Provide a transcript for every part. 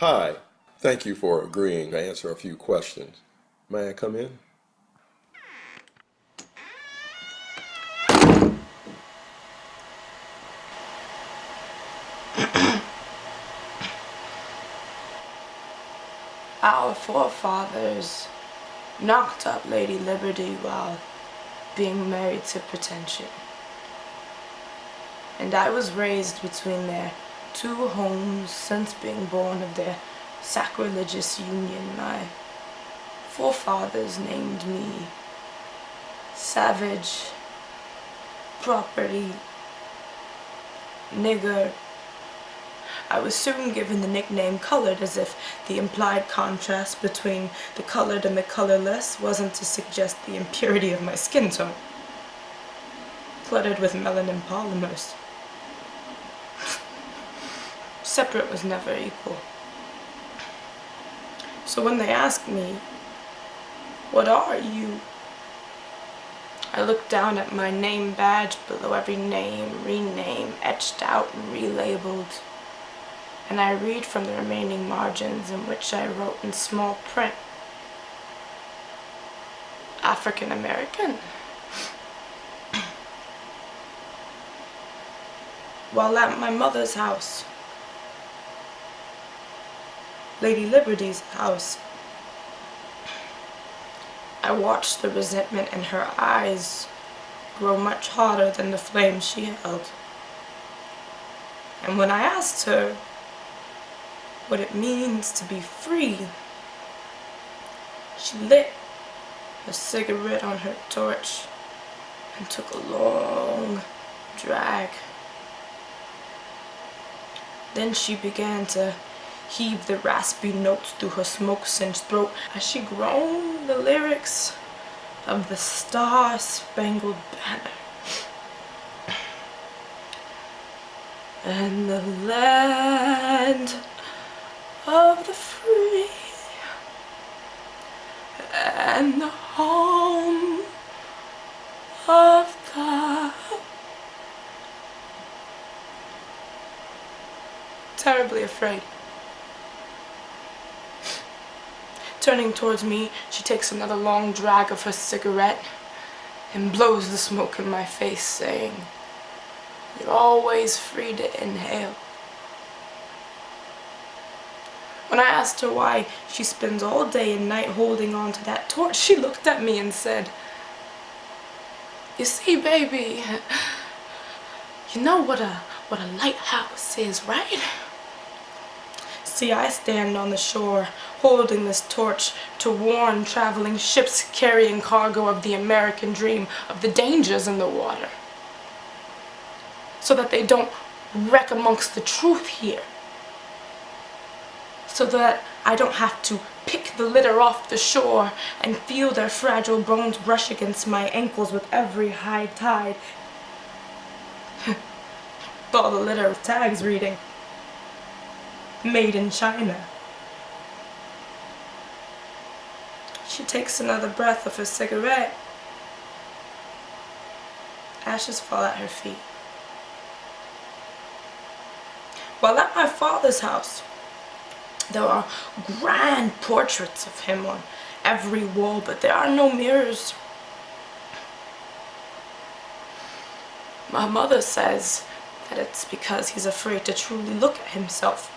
Hi, thank you for agreeing to answer a few questions. May I come in? Our forefathers knocked up Lady Liberty while being married to pretension. And I was raised between their two homes since being born of their sacrilegious union. My forefathers named me savage, property, nigger. I was soon given the nickname colored, as if the implied contrast between the colored and the colorless wasn't to suggest the impurity of my skin tone, cluttered with melanin polymers. Separate was never equal. So when they asked me, "What are you?" I looked down at my name badge below every name, rename, etched out and relabeled. And I read from the remaining margins, in which I wrote in small print, African American. While at my mother's house, Lady Liberty's house, I watched the resentment in her eyes grow much hotter than the flame she held. And when I asked her what it means to be free, she lit a cigarette on her torch and took a long drag. Then she began to heave the raspy notes through her smoke-singed throat as she groaned the lyrics of the Star-Spangled Banner. And the land of the free, and the home of the terribly afraid. Turning towards me, she takes another long drag of her cigarette and blows the smoke in my face, saying, "You're always free to inhale." When I asked her why she spends all day and night holding on to that torch, she looked at me and said, "You see, baby, you know what a lighthouse is, right? See, I stand on the shore holding this torch to warn traveling ships carrying cargo of the American dream of the dangers in the water, so that they don't wreck amongst the truth here, so that I don't have to pick the litter off the shore and feel their fragile bones brush against my ankles with every high tide. All the litter with tags reading, 'Made in China.'" She takes another breath of her cigarette. Ashes fall at her feet. While at my father's house, there are grand portraits of him on every wall, but there are no mirrors. My mother says that it's because he's afraid to truly look at himself.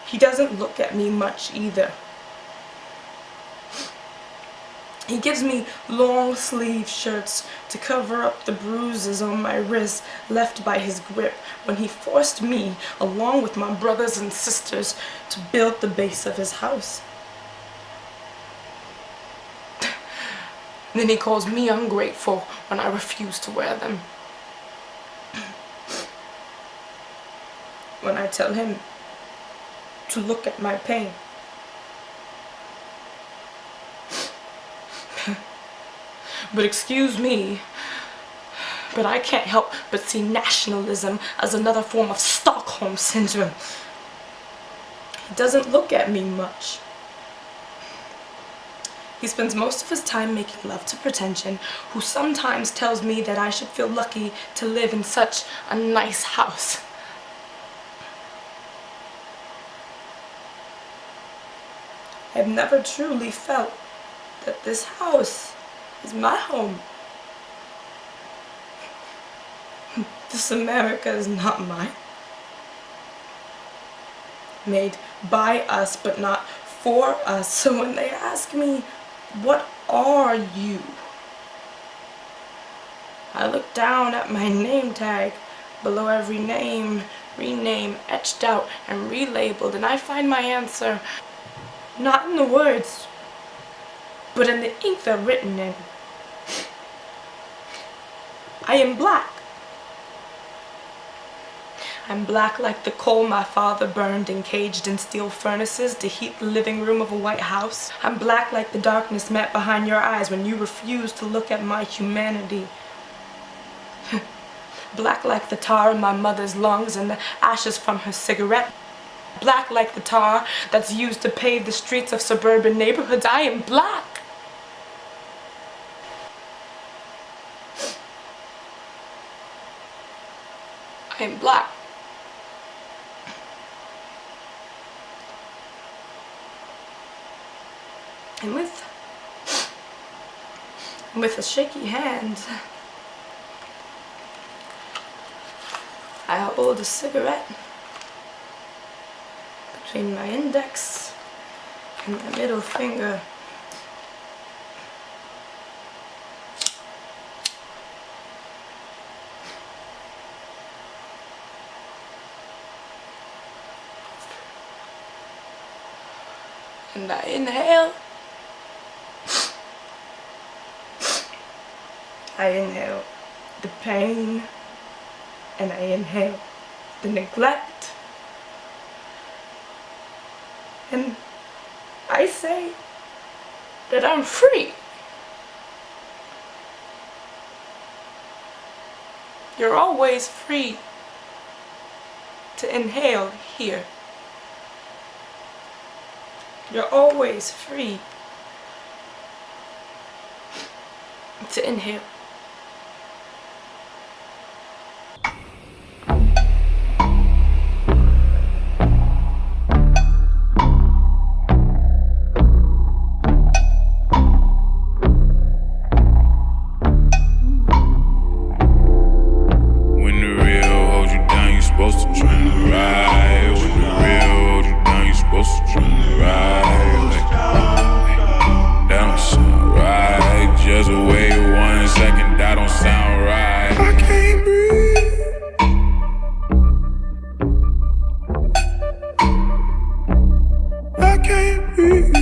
He doesn't look at me much either. He gives me long sleeve shirts to cover up the bruises on my wrists left by his grip when he forced me, along with my brothers and sisters, to build the base of his house. Then he calls me ungrateful when I refuse to wear them. When I tell him to look at my pain. But excuse me, but I can't help but see nationalism as another form of Stockholm Syndrome. He doesn't look at me much. He spends most of his time making love to pretension, who sometimes tells me that I should feel lucky to live in such a nice house. I've never truly felt that this house is my home. This America is not mine. Made by us, but not for us. So when they ask me, what are you? I look down at my name tag. Below every name, rename, etched out, and relabeled, and I find my answer not in the words, but in the ink they're written in. I am black. I'm black like the coal my father burned and caged in steel furnaces to heat the living room of a white house. I'm black like the darkness met behind your eyes when you refused to look at my humanity. Black like the tar in my mother's lungs and the ashes from her cigarette. Black like the tar that's used to pave the streets of suburban neighborhoods. I am black. I am black. And with a shaky hand, I hold a cigarette between my index and my middle finger. And I inhale. I inhale the pain, and I inhale the neglect, and I say that I'm free. You're always free to inhale here. You're always free to inhale. I can't breathe.